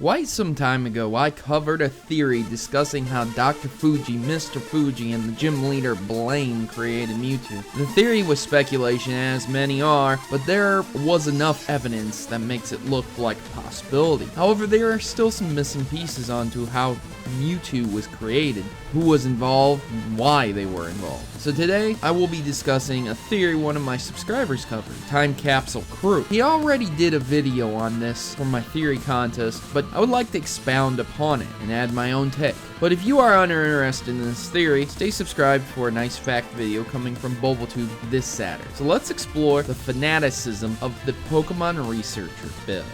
Quite some time ago, I covered a theory discussing how Dr. Fuji, Mr. Fuji, and the gym leader Blaine created Mewtwo. The theory was speculation, as many are, but there was enough evidence that makes it look like a possibility. However, there are still some missing pieces onto how Mewtwo was created, who was involved, and why they were involved. So today, I will be discussing a theory one of my subscribers covered, Time Capsule Crew. He already did a video on this for my theory contest, but I would like to expound upon it and add my own take. But if you are uninterested in this theory, stay subscribed for a nice fact video coming from BubbleTube this Saturday. So let's explore the fanaticism of the Pokemon researcher, Bill.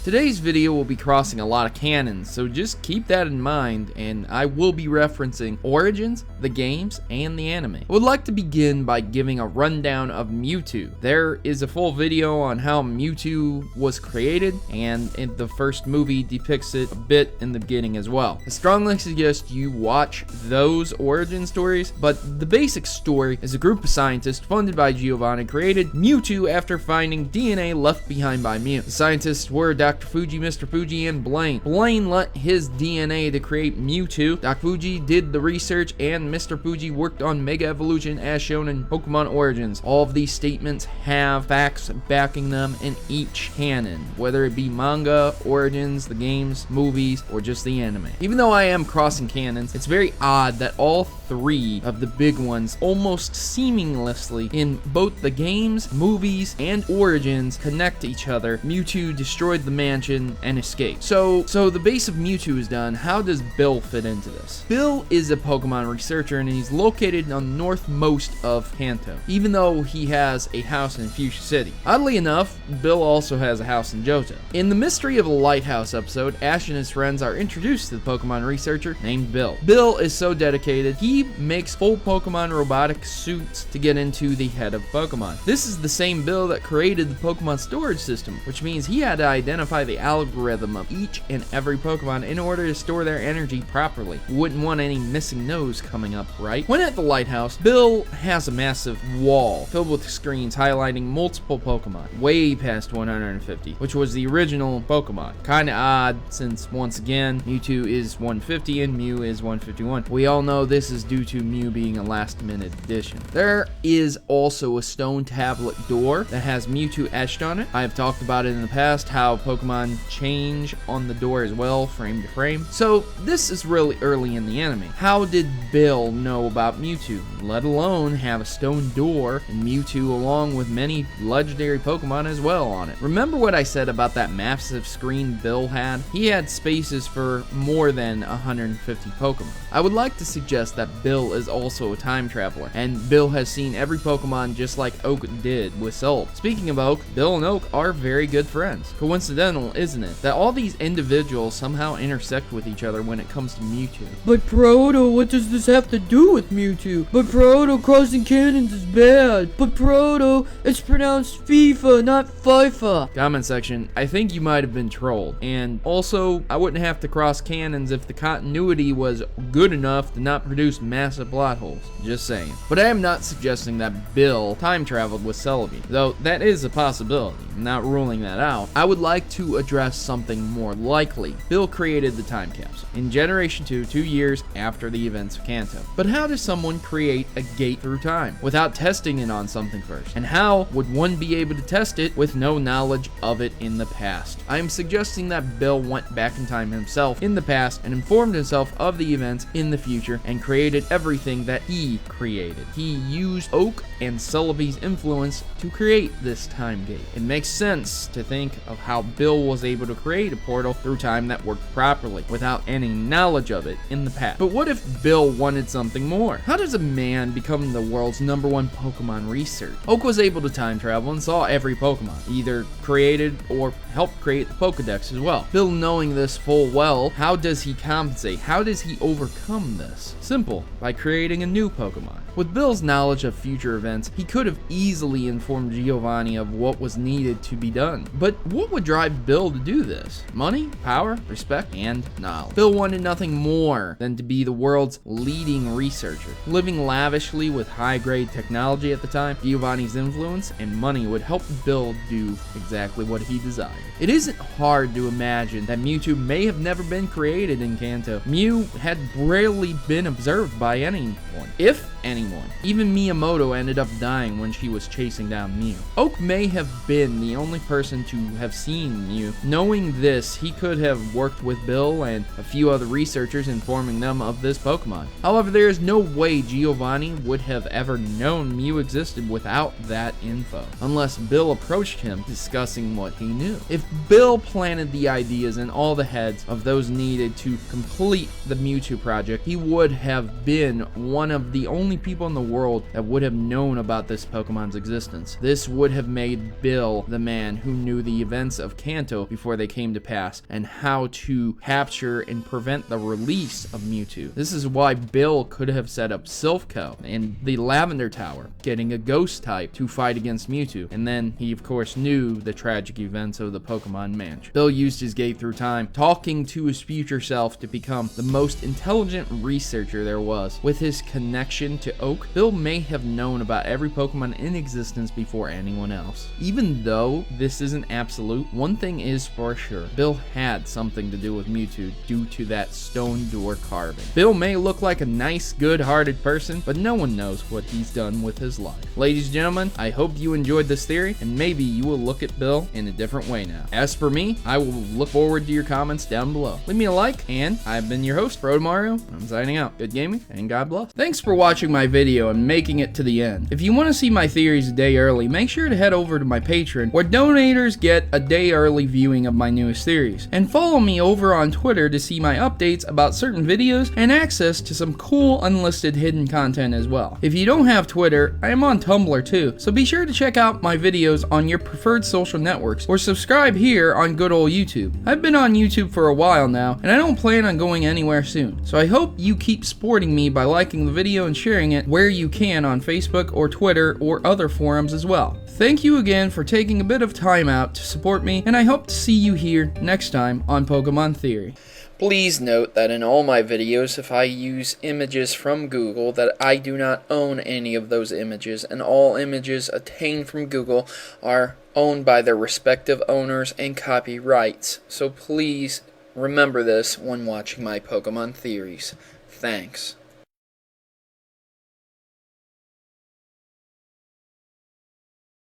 Today's video will be crossing a lot of canons, so just keep that in mind, and I will be referencing Origins, the games, and the anime. I would like to begin by giving a rundown of Mewtwo. There is a full video on how Mewtwo was created, and in the first movie depicts it a bit in the beginning as well. I strongly suggest you watch those origin stories, but the basic story is a group of scientists funded by Giovanni created Mewtwo after finding DNA left behind by Mew. The scientists were Dr. Fuji, Mr. Fuji, and Blaine. Blaine lent his DNA to create Mewtwo. Dr. Fuji did the research, and Mr. Fuji worked on Mega Evolution as shown in Pokemon Origins. All of these statements have facts backing them in each canon, whether it be manga, Origins, the games, movies, or just the anime. Even though I am crossing canons, it's very odd that all three of the big ones almost seamlessly in both the games, movies, and Origins connect to each other. Mewtwo destroyed the mansion and escaped. So the base of Mewtwo is done. How does Bill fit into this? Bill is a Pokemon researcher, and he's located on the northmost of Kanto, even though he has a house in Fuchsia City. Oddly enough, Bill also has a house in Johto. In the Mystery of the Lighthouse episode, Ash and his friends are introduced to the Pokemon researcher named Bill. Bill is so dedicated, he makes full Pokemon robotic suits to get into the head of Pokemon. This is the same Bill that created the Pokemon storage system, which means he had to identify the algorithm of each and every Pokemon in order to store their energy properly. You wouldn't want any missing nodes coming up, right? When at the lighthouse, Bill has a massive wall filled with screens highlighting multiple Pokemon, way past 150, which was the original Pokemon. Kinda odd, since once again, Mewtwo is 150 and Mew is 151. We all know this is due to Mew being a last-minute addition. There is also a stone tablet door that has Mewtwo etched on it. I've talked about it in the past, how Pokemon change on the door as well, frame to frame. So this is really early in the anime. How did Bill know about Mewtwo, let alone have a stone door and Mewtwo along with many legendary Pokemon as well on it? Remember what I said about that massive screen Bill had? He had spaces for more than 150 Pokemon. I would like to suggest that Bill is also a time traveler, and Bill has seen every Pokemon just like Oak did with Soul. Speaking of Oak, Bill and Oak are very good friends. Coincidental, isn't it, that all these individuals somehow intersect with each other when it comes to Mewtwo? But Proto, what does this have to do with Mewtwo? But Proto, crossing cannons is bad. But Proto, it's pronounced FIFA, not FIFA. Comment section, I think you might have been trolled. And also, I wouldn't have to cross cannons if the continuity was good enough to not produce massive plot holes. Just saying. But I am not suggesting that Bill time traveled with Celebi, though that is a possibility. I'm not ruling that out. I would like to address something more likely. Bill created the time capsule in Generation 2, 2 years after the events of Kanto. But how does someone create a gate through time without testing it on something first? And how would one be able to test it with no knowledge of it in the past? I am suggesting that Bill went back in time himself in the past and informed himself of the events in the future and created everything that he created. He used Oak and Celebi's influence to create this time gate. It makes sense to think of how Bill was able to create a portal through time that worked properly without any knowledge of it in the past. But what if Bill wanted something more? How does a man become the world's #1 Pokemon researcher? Oak was able to time travel and saw every Pokemon, either created or helped create the Pokedex as well. Bill, knowing this full well, how does he compensate? How does he overcome this? Simple, by creating a new Pokemon. With Bill's knowledge of future events, he could have easily informed Giovanni of what was needed to be done. But what would drive drive Bill to do this? Money, power, respect, and knowledge. Bill wanted nothing more than to be the world's leading researcher. Living lavishly with high-grade technology at the time, Giovanni's influence and money would help Bill do exactly what he desired. It isn't hard to imagine that Mewtwo may have never been created in Kanto. Mew had rarely been observed by anyone, if anyone. Even Miyamoto ended up dying when she was chasing down Mew. Oak may have been the only person to have seen Mew. Knowing this, he could have worked with Bill and a few other researchers, informing them of this Pokemon. However, there is no way Giovanni would have ever known Mew existed without that info, unless Bill approached him discussing what he knew. If Bill planted the ideas in all the heads of those needed to complete the Mewtwo project, he would have been one of the only people in the world that would have known about this Pokemon's existence. This would have made Bill the man who knew the events of Kanto before they came to pass, and how to capture and prevent the release of Mewtwo. This is why Bill could have set up Silphco and the Lavender Tower, getting a ghost type to fight against Mewtwo, and then he of course knew the tragic events of the Pokemon Mansion. Bill used his gate through time, talking to his future self to become the most intelligent researcher there was. With his connection to Oak, Bill may have known about every Pokemon in existence before anyone else. Even though this isn't absolute, one thing is for sure: Bill had something to do with Mewtwo due to that stone door carving. Bill may look like a nice, good-hearted person, but no one knows what he's done with his life. Ladies and gentlemen, I hope you enjoyed this theory, and maybe you will look at Bill in a different way now. As for me, I will look forward to your comments down below. Leave me a like, and I've been your host, Protomario. I'm signing out. Good gaming, and God bless. Thanks for watching my video and making it to the end. If you want to see my theories a day early, make sure to head over to my Patreon, where donators get a day early viewing of my newest theories. And follow me over on Twitter to see my updates about certain videos and access to some cool unlisted hidden content as well. If you don't have Twitter, I am on Tumblr too, so be sure to check out my videos on your preferred social networks, or subscribe here on good old YouTube. I've been on YouTube for a while now, and I don't plan on going anywhere soon, so I hope you keep supporting me by liking the video and sharing it where you can on Facebook or Twitter or other forums as well. Thank you again for taking a bit of time out to support me, and I hope to see you here next time on Pokemon Theory. Please note that in all my videos, if I use images from Google, that I do not own any of those images, and all images obtained from Google are owned by their respective owners and copyrights. So please remember this when watching my Pokemon theories. Thanks.